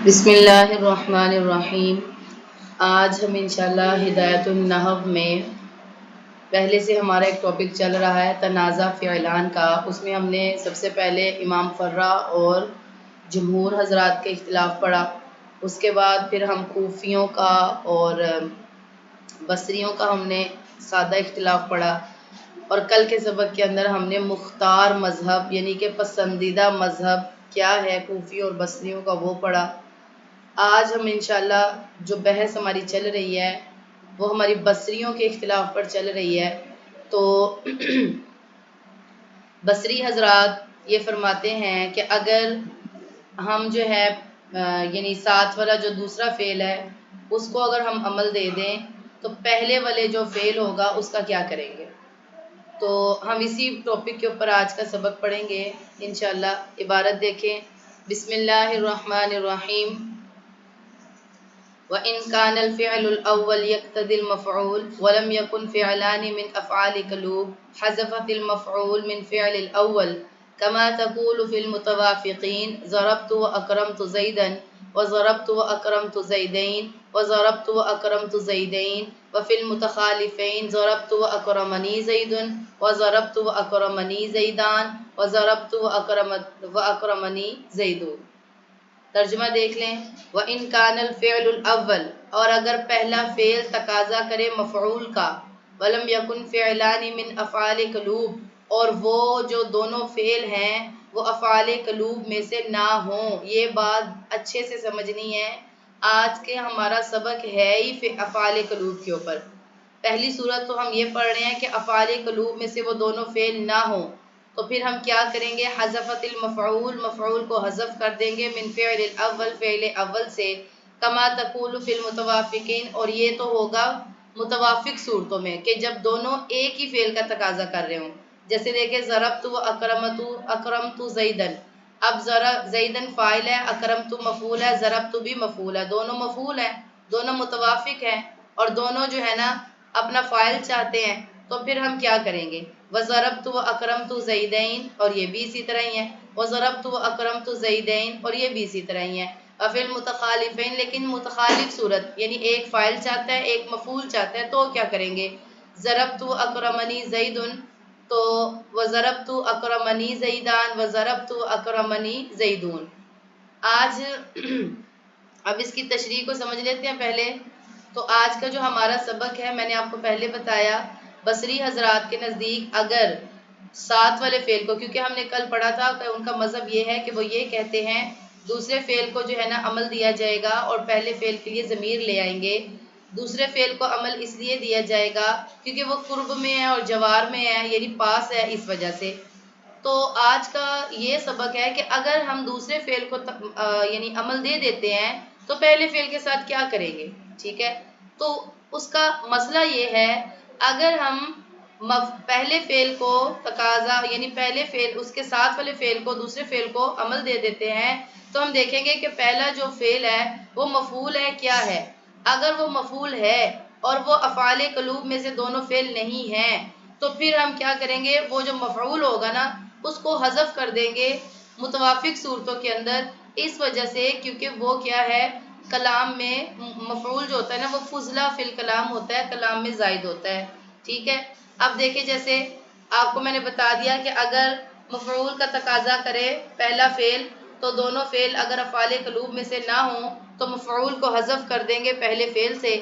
بسم اللہ الرحمن الرحیم۔ آج ہم انشاءاللہ ہدایت النحو میں پہلے سے ہمارا ایک ٹاپک چل رہا ہے تنازع فعلان کا۔ اس میں ہم نے سب سے پہلے امام فرا اور جمہور حضرات کے اختلاف پڑھا، اس کے بعد پھر ہم کوفیوں کا اور بصریوں کا ہم نے سادہ اختلاف پڑھا، اور کل کے سبق کے اندر ہم نے مختار مذہب یعنی کہ پسندیدہ مذہب کیا ہے کوفیوں اور بصریوں کا وہ پڑھا۔ آج ہم انشاءاللہ جو بحث ہماری چل رہی ہے وہ ہماری بصریوں کے اختلاف پر چل رہی ہے۔ تو بصری حضرات یہ فرماتے ہیں کہ اگر ہم جو ہے یعنی ساتھ والا جو دوسرا فعل ہے اس کو اگر ہم عمل دے دیں تو پہلے والے جو فعل ہوگا اس کا کیا کریں گے۔ تو ہم اسی ٹاپک کے اوپر آج کا سبق پڑھیں گے انشاءاللہ۔ عبارت دیکھیں، بسم اللہ الرحمن الرحیم۔ وَإِنْ كَانَ الْفِعْلُ الْأَوَّلُ يَقْتَضِي الْمَفْعُولَ وَلَمْ يَكُنْ فِعْلَانِ مِنْ أَفْعَالِ قَلُوبٍ حَذَفَ فِي الْمَفْعُولِ مِنْ فِعْلِ الْأَوَّلِ كَمَا تَقُولُ فِي الْمُتَوَافِقِينَ ضَرَبْتُ وَأَكْرَمْتُ زَيْدًا وَضَرَبْتُ وَأَكْرَمْتُ زَيْدَيْنِ وَضَرَبْتُ وَأَكْرَمْتُ زَيْدَيْنِ وَفِي الْمُتَخَالِفَيْنِ ضَرَبْتُ وَأَكْرَمَنِي زَيْدٌ وَضَرَبْتُ وَأَكْرَمَنِي زَيْدَانِ وَضَرَبْتُ وَأَكْرَمَنِي زَيْدٌ۔ ترجمہ دیکھ لیں، وَإِنْ كَانَ الْفِعْلُ الْأَوَّلُ، اور اگر پہلا فعل تقاضا کرے مفعول کا، وَلَمْ يَكُنْ فِعْلَانِ مِنْ أَفْعَالِ قَلُوبٍ، اور وہ جو دونوں فعل ہیں وہ افعال قلوب میں سے نہ ہوں۔ یہ بات اچھے سے سمجھنی ہے، آج کے ہمارا سبق ہے ہی افعال قلوب کے اوپر۔ پہلی صورت تو ہم یہ پڑھ رہے ہیں کہ افعال قلوب میں سے وہ دونوں فعل نہ ہوں، تو پھر ہم کیا کریں گے، حذفت المفعول، مفعول کو حذف کر دیں گے، من فعل الاول، فعل اول سے، کما تقول فی المتوافقین، اور یہ تو ہوگا متوافق صورتوں میں کہ جب دونوں ایک ہی فعل کا تقاضا کر رہے ہوں۔ جیسے دیکھیں ضربت و اکرمت زیدن، اب زیدن فاعل ہے، اکرمت مفعول ہے، ضربت بھی مفعول ہے، دونوں مفعول ہیں، دونوں متوافق ہیں، اور دونوں جو ہے نا اپنا فاعل چاہتے ہیں، تو پھر ہم کیا کریں گے، وَضَرَبْتُ وَأَكْرَمْتُ زَيْدَيْنِ، اور یہ بھی اسی طرح ہی ہے، وَضَرَبْتُ وَأَكْرَمْتُ زَيْدَيْنِ، اور یہ بھی اسی طرح ہی ہے۔ وَفِي الْمُتَخَالِفَيْنِ، لیکن متخالف صورت یعنی ایک فاعل چاہتا ہے ایک مفعول چاہتا ہے، تو کیا کریں گے، ضربت اکرمنی زید، تو وضربت اکرمنی زیدان وضربت اکرمنی زیدون۔ آج اب اس کی تشریح کو سمجھ لیتے ہیں پہلے۔ تو آج کا جو ہمارا سبق ہے، میں نے آپ کو پہلے بتایا، بصری حضرات کے نزدیک اگر ساتھ والے فعل کو، کیونکہ ہم نے کل پڑھا تھا کہ ان کا مذہب یہ ہے کہ وہ یہ کہتے ہیں دوسرے فعل کو جو ہے نا عمل دیا جائے گا اور پہلے فعل کے لیے ضمیر لے آئیں گے۔ دوسرے فعل کو عمل اس لیے دیا جائے گا کیونکہ وہ قرب میں ہے اور جوار میں ہے، یعنی پاس ہے، اس وجہ سے۔ تو آج کا یہ سبق ہے کہ اگر ہم دوسرے فعل کو یعنی عمل دے دیتے ہیں تو پہلے فعل کے ساتھ کیا کریں گے، ٹھیک ہے۔ تو اس کا مسئلہ یہ ہے، اگر ہم پہلے فعل کو تقاضا یعنی پہلے فعل اس کے ساتھ والے فعل کو دوسرے فعل کو عمل دے دیتے ہیں تو ہم دیکھیں گے کہ پہلا جو فعل ہے وہ مفعول ہے کیا ہے۔ اگر وہ مفعول ہے اور وہ افعال قلوب میں سے دونوں فعل نہیں ہیں تو پھر ہم کیا کریں گے، وہ جو مفعول ہوگا نا اس کو حذف کر دیں گے متوافق صورتوں کے اندر، اس وجہ سے کیونکہ وہ کیا ہے، کلام میں مفعول جو ہوتا ہے نا وہ فضلہ فی الکلام ہوتا ہے، کلام میں زائد ہوتا ہے، ٹھیک ہے۔ اب دیکھیں جیسے آپ کو میں نے بتا دیا کہ اگر مفعول کا تقاضا کرے پہلا فعل تو دونوں فعل اگر افعال قلوب میں سے نہ ہوں تو مفعول کو حذف کر دیں گے پہلے فعل سے،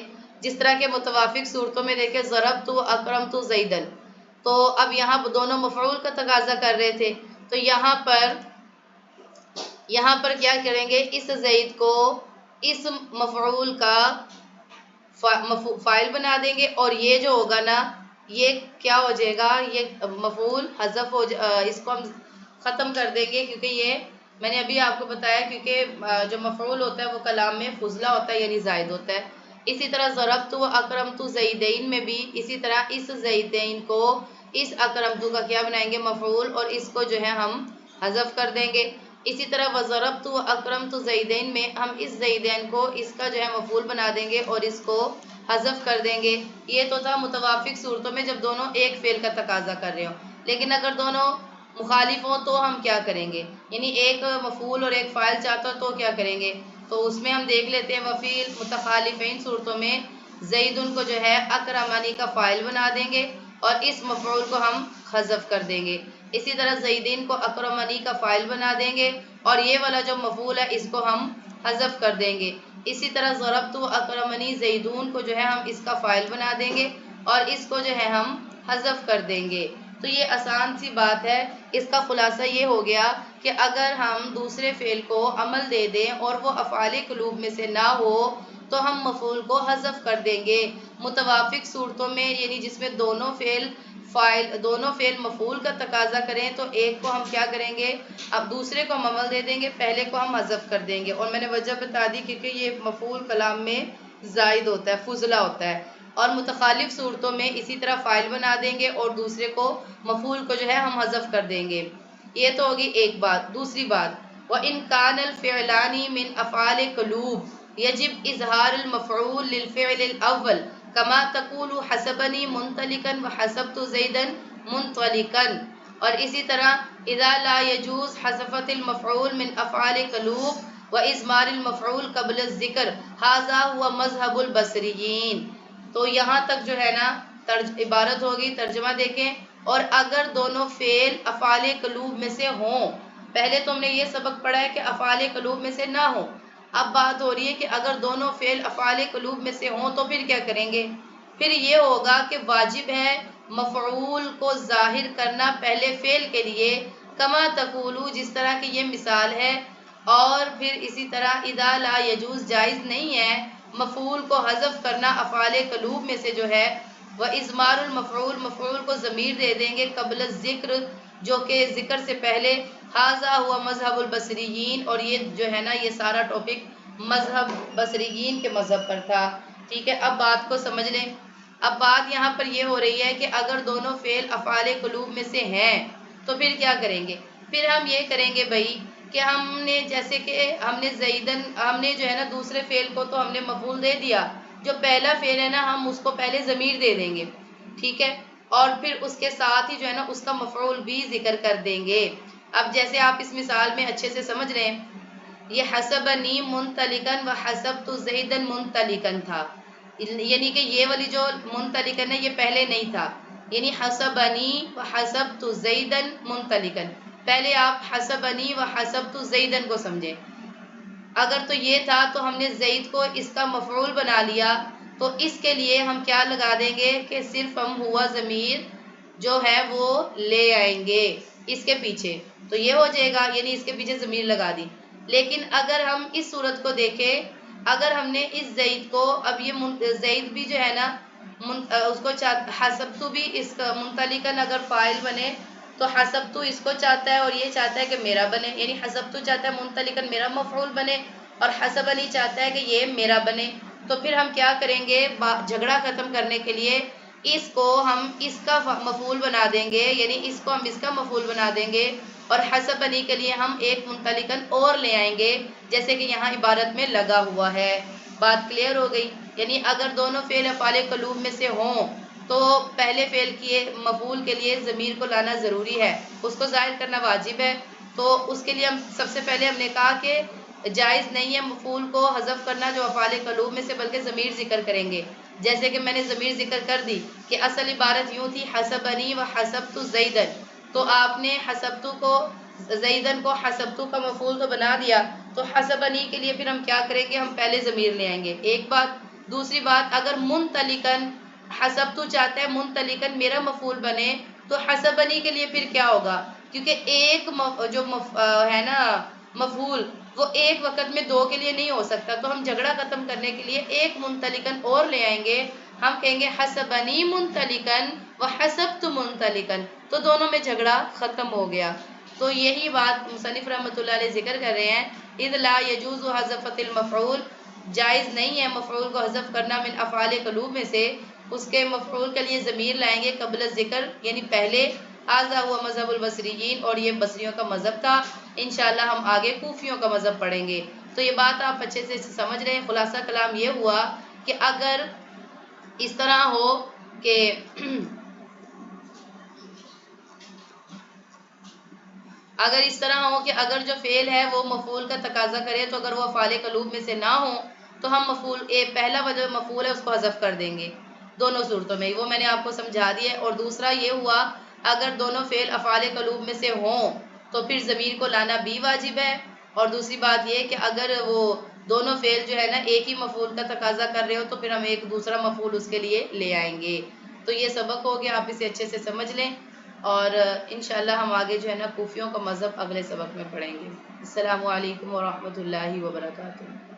جس طرح کے متوافق صورتوں میں دیکھیں ضربت اکرمت زیدن، تو اب یہاں دونوں مفعول کا تقاضا کر رہے تھے، تو یہاں پر کیا کریں گے، اس زید کو اس مفعول کا فاعل بنا دیں گے، اور یہ جو ہوگا نا یہ کیا ہو جائے گا، یہ مفعول حذف اس کو ہم ختم کر دیں گے، کیونکہ یہ میں نے ابھی آپ کو بتایا کیونکہ جو مفعول ہوتا ہے وہ کلام میں فضلہ ہوتا ہے یعنی زائد ہوتا ہے۔ اسی طرح ضربت و اکرمت زیدین میں بھی اسی طرح اس زیدین کو اس اکرمت کا کیا بنائیں گے، مفعول، اور اس کو جو ہے ہم حذف کر دیں گے۔ اسی طرح وضربت و اکرمت زیدین میں ہم اس زیدین کو اس کا جو ہے مفعول بنا دیں گے اور اس کو حذف کر دیں گے۔ یہ تو تھا متوافق صورتوں میں جب دونوں ایک فعل کا تقاضا کر رہے ہوں، لیکن اگر دونوں مخالف ہوں تو ہم کیا کریں گے، یعنی ایک مفعول اور ایک فاعل چاہتا ہو تو کیا کریں گے، تو اس میں ہم دیکھ لیتے ہیں وفیل متخالفین صورتوں میں زیدن کو جو ہے اکرمنی کا فاعل بنا دیں گے اور اس مفعول کو ہم حذف کر دیں گے. اسی طرح زیدین کو اکرمنی کا فاعل بنا دیں گے اور یہ والا جو مفعول ہے اس کو ہم حذف کر دیں گے. اسی طرح ضربت اکرمنی زیدون کو جو ہے ہم اس کا فاعل بنا دیں گے اور اس کو جو ہے ہم حذف کر دیں گے. تو یہ آسان سی بات ہے. اس کا خلاصہ یہ ہو گیا کہ اگر ہم دوسرے فعل کو عمل دے دیں اور وہ افعال قلوب میں سے نہ ہو تو ہم مفعول کو حذف کر دیں گے. متوافق صورتوں میں یعنی جس میں دونوں فعل مفعول کا تقاضا کریں تو ایک کو ہم کیا کریں گے، اب دوسرے کو ہم عمل دے دیں گے، پہلے کو ہم حذف کر دیں گے. اور میں نے وجہ بتا دی کیونکہ یہ مفعول کلام میں زائد ہوتا ہے، فضلہ ہوتا ہے. اور متخالف صورتوں میں اسی طرح فاعل بنا دیں گے اور دوسرے کو مفعول کو جو ہے ہم حذف کر دیں گے. یہ تو ہوگی ایک بات. دوسری بات وَإِنْ كَانَ الْفِعْلَانِ مِنْ أَفْعَالِ قُلُوبٍ يَجِبُ إِظْهَارُ الْمَفْعُولِ لِلْفِعْلِ الْأَوَّلِ كَمَا تَقُولُ حَسَبَنِي مُنْطَلِقًا وَحَسَبْتُ زَيْدًا مُنْطَلِقًا. اور اسی طرح اذا لا يجوز حذف المفعول من افعال قلوب واضمار المفعول قبل الذکر هذا هو مذهب البصریین. تو یہاں تک جو ہے نا عبارت ہوگی. ترجمہ دیکھیں. اور اگر دونوں فعل افعال قلوب میں سے ہوں، پہلے تو ہم نے یہ سبق پڑھا ہے کہ افعال قلوب میں سے نہ ہوں. اب بات ہو رہی ہے کہ اگر دونوں فعل افعال قلوب میں سے ہوں تو پھر کیا کریں گے. پھر یہ ہوگا کہ واجب ہے مفعول کو ظاہر کرنا پہلے فعل کے لیے، کما تقولو جس طرح کی یہ مثال ہے. اور پھر اسی طرح اذا لا یجوز جائز نہیں ہے مفعول کو حذف کرنا افعال قلوب میں سے جو ہے. وَإِضْمَارُ الْمَفْعُولِ مفعول کو ضمیر دے دیں گے قبل الذکر جو کہ ذکر سے پہلے. ھذا ہوا مذہب البصریین. اور یہ جو ہے نا یہ سارا ٹاپک مذہب بصریین کے مذہب پر تھا. ٹھیک ہے، اب بات کو سمجھ لیں. اب بات یہاں پر یہ ہو رہی ہے کہ اگر دونوں فعل افعال قلوب میں سے ہیں تو پھر کیا کریں گے. پھر ہم یہ کریں گے بھائی کہ ہم نے جیسے کہ ہم نے زیدن ہم نے جو ہے نا دوسرے فعل کو تو ہم نے مفعول دے دیا، جو پہلا فعل ہے نا ہم اس کو پہلے ضمیر دے دیں گے. ٹھیک ہے، اور پھر اس کے ساتھ ہی جو ہے نا اس کا مفعول بھی ذکر کر دیں گے. اب جیسے آپ اس مثال میں اچھے سے سمجھ رہے ہیں، یہ حسبنی منطلقاً وحسبت زیداً منطلقاً تھا. یعنی کہ یہ والی جو منطلقاً ہے یہ پہلے نہیں تھا. یعنی حسبنی وحسبت زیداً منطلقاً، پہلے آپ حسبنی وحسبت زیداً کو سمجھیں. اگر تو یہ تھا تو ہم نے زید کو اس کا مفعول بنا لیا، تو اس کے لیے ہم کیا لگا دیں گے کہ صرف ہم ہوا ضمیر جو ہے وہ لے آئیں گے اس کے پیچھے، تو یہ ہو جائے گا. یعنی اس کے پیچھے ضمیر لگا دی. لیکن اگر ہم اس صورت کو دیکھیں، اگر ہم نے اس زید کو، اب یہ زید بھی جو ہے نا اس کو حسبتو بھی اس کا منطلقاً اگر فاعل بنے تو حسبتو اس کو چاہتا ہے اور یہ چاہتا ہے کہ میرا بنے. یعنی حسبتو چاہتا ہے منطلقاً میرا مفعول بنے اور حسبنی چاہتا ہے کہ یہ میرا بنے. تو پھر ہم کیا کریں گے، جھگڑا ختم کرنے کے لیے اس کو ہم اس کا مفعول بنا دیں گے، یعنی اس کو ہم اس کا مفعول بنا دیں گے اور حسبنی کے لیے ہم ایک منطلقاً اور لے آئیں گے جیسے کہ یہاں عبارت میں لگا ہوا ہے. بات کلیئر ہو گئی. یعنی اگر دونوں فعل افعال قلوب میں سے ہوں تو پہلے فعل کیے مفعول کے لیے ضمیر کو لانا ضروری ہے، اس کو ظاہر کرنا واجب ہے. تو اس کے لیے ہم سب سے پہلے ہم نے کہا کہ جائز نہیں ہے مفعول کو حذف کرنا جو افعال قلوب میں سے، بلکہ ضمیر ذکر کریں گے. جیسے کہ میں نے ضمیر ذکر کر دی کہ اصل عبارت یوں تھی حسبنی وحسبت زیدن، تو آپ نے حسبتو کو زیدن کو حسبتو کا مفعول تو بنا دیا، تو حسبنی کے لیے پھر ہم کیا کریں گے، ہم پہلے ضمیر لے آئیں گے. ایک بات. دوسری بات، اگر منطلقاً حسبتو چاہتا ہے منطلقاً میرا مفعول بنے تو حسبنی کے لیے پھر کیا ہوگا، کیونکہ ایک جو ہے نا مفعول وہ ایک وقت میں دو کے لیے نہیں ہو سکتا، تو ہم جھگڑا ختم کرنے کے لیے ایک منطلقاً اور لے آئیں گے. ہم کہیں گے حسبنی منطلقاً وحسبت منطلقاً، تو دونوں میں جھگڑا ختم ہو گیا. تو یہی بات مصنف رحمۃ اللہ علیہ ذکر کر رہے ہیں. اذ لا يجوز حذف المفعول، جائز نہیں ہے مفعول کو حذف کرنا من افعال قلوب میں سے. اس کے مفعول کے لیے ضمیر لائیں گے قبل ذکر یعنی پہلے. ھذا ہوا مذہب البصریین، اور یہ بصریوں کا مذہب تھا. انشاءاللہ ہم آگے کوفیوں کا مذہب پڑھیں گے. تو یہ بات آپ اچھے سے سمجھ رہے ہیں. خلاصہ کلام یہ ہوا کہ اگر اس طرح ہو کہ اگر اس طرح ہو کہ اگر جو فعل ہے وہ مفعول کا تقاضا کرے تو اگر وہ افعال قلوب میں سے نہ ہو تو ہم پہلا جو مفعول ہے اس کو حذف کر دیں گے دونوں صورتوں میں، وہ میں نے آپ کو سمجھا دیا ہے۔ اور دوسرا یہ ہوا اگر دونوں فعل افعال قلوب میں سے ہوں تو پھر ضمیر کو لانا بھی واجب ہے، اور دوسری بات یہ کہ اگر وہ دونوں فعل جو ہے نا ایک ہی مفعول کا تقاضا کر رہے ہو تو پھر ہم ایک دوسرا مفعول اس کے لیے لے آئیں گے۔ تو یہ سبق ہو گیا، آپ اسے اچھے سے سمجھ لیں، اور انشاءاللہ ہم آگے جو ہے نا کوفیوں کا مذہب اگلے سبق میں پڑھیں گے۔ السلام علیکم ورحمۃ اللہ وبرکاتہ۔